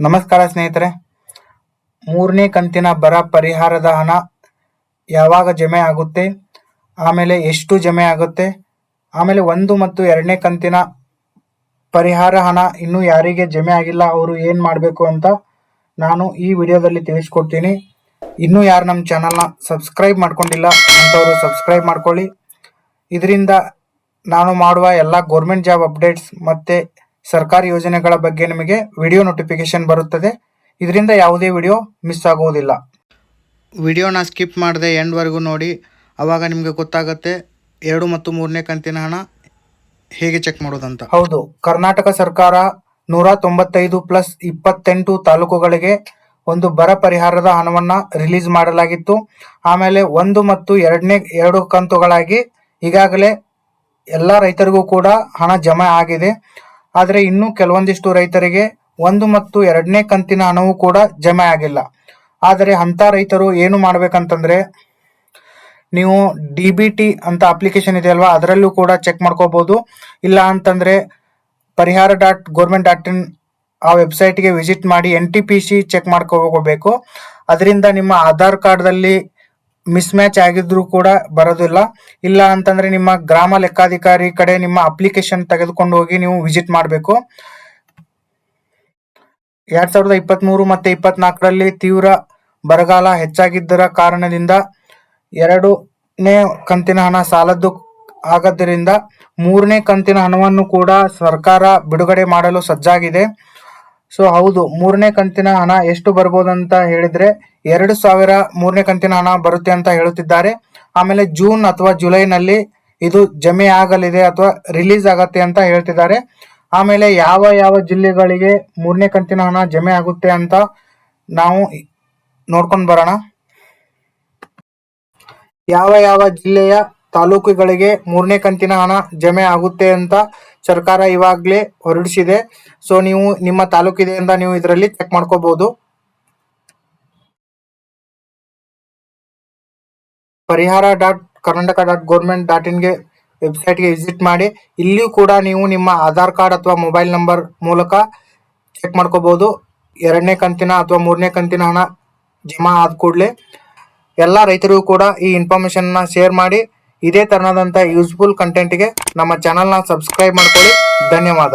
ನಮಸ್ಕಾರ ಸ್ನೇಹಿತರೆ. ಮೂರನೇ ಕಂತಿನ ಬರ ಪರಿಹಾರದ ಹಣ ಯಾವಾಗ ಜಮೆ ಆಗುತ್ತೆ, ಆಮೇಲೆ ಎಷ್ಟು ಜಮೆ ಆಗುತ್ತೆ, ಆಮೇಲೆ 1 ಮತ್ತು 2ನೇ ಕಂತಿನ ಪರಿಹಾರ ಹಣ ಇನ್ನೂ ಯಾರಿಗೆ ಜಮೆ ಆಗಿಲ್ಲ ಅವರು ಏನು ಮಾಡಬೇಕು ಅಂತ ನಾನು ಈ ವಿಡಿಯೋದಲ್ಲಿ ತಿಳಿಸ್ಕೊಡ್ತೀನಿ. ಇನ್ನೂ ಯಾರು ನಮ್ಮ ಚಾನಲ್ನ ಸಬ್ಸ್ಕ್ರೈಬ್ ಮಾಡ್ಕೊಂಡಿಲ್ಲ ಅಂಥವರು ಸಬ್ಸ್ಕ್ರೈಬ್ ಮಾಡ್ಕೊಳ್ಳಿ. ಇದರಿಂದ ನಾನು ಮಾಡುವ ಎಲ್ಲ ಗೌರ್ಮೆಂಟ್ ಜಾಬ್ ಅಪ್ಡೇಟ್ಸ್ ಮತ್ತು ಸರ್ಕಾರಿ ಯೋಜನೆಗಳ ಬಗ್ಗೆ ನಿಮಗೆ ವಿಡಿಯೋ ನೋಟಿಫಿಕೇಶನ್ ಬರುತ್ತದೆ. ಇದರಿಂದ ಯಾವುದೇ ವಿಡಿಯೋ ಮಿಸ್ ಆಗುವುದಿಲ್ಲ. ವಿಡಿಯೋನ ಸ್ಕಿಪ್ ಮಾಡದೆ ಎಂಡ್ವರೆಗೂ ನೋಡಿ, ಆವಾಗ ನಿಮಗೆ ಗೊತ್ತಾಗುತ್ತೆ 2 ಮತ್ತು 3ನೇ ಕಂತಿನ ಹಣ ಹೇಗೆ ಚೆಕ್ ಮಾಡೋದಂತ. ಹೌದು, ಕರ್ನಾಟಕ ಸರ್ಕಾರ 195+28 ತಾಲೂಕುಗಳಿಗೆ ಒಂದು ಬರ ಪರಿಹಾರದ ಹಣವನ್ನು ರಿಲೀಸ್ ಮಾಡಲಾಗಿತ್ತು. ಆಮೇಲೆ 1 ಮತ್ತು 2 ಕಂತುಗಳಾಗಿ ಈಗಾಗಲೇ ಎಲ್ಲ ರೈತರಿಗೂ ಕೂಡ ಹಣ ಜಮಾ ಆಗಿದೆ. ಆದರೆ ಇನ್ನೂ ಕೆಲವೊಂದಿಷ್ಟು ರೈತರಿಗೆ 1 ಮತ್ತು 2ನೇ ಕಂತಿನ ಹಣವೂ ಕೂಡ ಜಮೆ ಆಗಿಲ್ಲ. ಆದರೆ ಅಂಥ ರೈತರು ಏನು ಮಾಡಬೇಕಂತಂದರೆ, ನೀವು DBT ಅಂತ ಅಪ್ಲಿಕೇಶನ್ ಇದೆಯಲ್ವಾ, ಅದರಲ್ಲೂ ಕೂಡ ಚೆಕ್ ಮಾಡ್ಕೋಬೋದು. ಇಲ್ಲ ಅಂತಂದರೆ parihara.government.in ಆ ವೆಬ್ಸೈಟ್ಗೆ ವಿಸಿಟ್ ಮಾಡಿ NTPC ಚೆಕ್ ಮಾಡ್ಕೋಬೇಕು. ಅದರಿಂದ ನಿಮ್ಮ ಆಧಾರ್ ಕಾರ್ಡ್ದಲ್ಲಿ ಮಿಸ್ಮ್ಯಾಚ್ ಆಗಿದ್ರೂ ಕೂಡ ಬರೋದಿಲ್ಲ. ಇಲ್ಲ ಅಂತಂದರೆ ನಿಮ್ಮ ಗ್ರಾಮ ಲೆಕ್ಕಾಧಿಕಾರಿ ಕಡೆ ನಿಮ್ಮ ಅಪ್ಲಿಕೇಶನ್ ತೆಗೆದುಕೊಂಡು ಹೋಗಿ ನೀವು ವಿಸಿಟ್ ಮಾಡಬೇಕು. 2023 ಮತ್ತು 24ರಲ್ಲಿ ತೀವ್ರ ಬರಗಾಲ ಹೆಚ್ಚಾಗಿದ್ದರ ಕಾರಣದಿಂದ 2ನೇ ಕಂತಿನ ಹಣ ಸಾಲದ್ದು ಆಗೋದ್ರಿಂದ 3ನೇ ಕಂತಿನ ಹಣವನ್ನು ಕೂಡ ಸರ್ಕಾರ ಬಿಡುಗಡೆ ಮಾಡಲು ಸಜ್ಜಾಗಿದೆ. ಸೊ ಹೌದು, 3ನೇ ಕಂತಿನ ಹಣ ಎಷ್ಟು ಬರ್ಬೋದು ಅಂತ ಹೇಳಿದರೆ 2,000 3ನೇ ಕಂತಿನ ಹಣ ಬರುತ್ತೆ ಅಂತ ಹೇಳುತ್ತಿದ್ದಾರೆ. ಆಮೇಲೆ ಜೂನ್ ಅಥವಾ ಜುಲೈನಲ್ಲಿ ಇದು ಜಮೆ ಆಗಲಿದೆ ಅಥವಾ ರಿಲೀಸ್ ಆಗತ್ತೆ ಅಂತ ಹೇಳ್ತಿದ್ದಾರೆ. ಆಮೇಲೆ ಯಾವ ಜಿಲ್ಲೆಗಳಿಗೆ 3ನೇ ಕಂತಿನ ಹಣ ಜಮೆ ಆಗುತ್ತೆ ಅಂತ ನಾವು ನೋಡ್ಕೊಂಡು ಬರೋಣ. ಯಾವ ಜಿಲ್ಲೆಯ ತಾಲೂಕುಗಳಿಗೆ 3ನೇ ಕಂತಿನ ಹಣ ಜಮೆ ಆಗುತ್ತೆ ಅಂತ ಸರ್ಕಾರ ಇವಾಗಲೇ ಹೊರಡಿಸಿದೆ. ಸೊ ನೀವು ನಿಮ್ಮ ತಾಲೂಕಿದೆಯಿಂದ ನೀವು ಇದರಲ್ಲಿ ಚೆಕ್ ಮಾಡ್ಕೋಬಹುದು. parihara.karnataka.government.in ವೆಬ್ಸೈಟ್ಗೆ ವಿಸಿಟ್ ಮಾಡಿ. ಇಲ್ಲಿಯೂ ಕೂಡ ನೀವು ನಿಮ್ಮ ಆಧಾರ್ ಕಾರ್ಡ್ ಅಥವಾ ಮೊಬೈಲ್ ನಂಬರ್ ಮೂಲಕ ಚೆಕ್ ಮಾಡ್ಕೋಬಹುದು. 2ನೇ ಕಂತಿನ ಅಥವಾ 3ನೇ ಕಂತಿನ ಹಣ ಜಮಾ ಆದ ಕೂಡಲೇ ಎಲ್ಲ ರೈತರಿಗೂ ಕೂಡ ಈ ಇನ್ಫಾರ್ಮೇಷನ್ನ ಶೇರ್ ಮಾಡಿ. ಇದೇ ತರನಾದಂಥ ಯೂಸ್ಫುಲ್ ಕಂಟೆಂಟ್ಗೆ ನಮ್ಮ ಚಾನಲ್ನ ಸಬ್ಸ್ಕ್ರೈಬ್ ಮಾಡ್ಕೊಳ್ಳಿ. ಧನ್ಯವಾದ.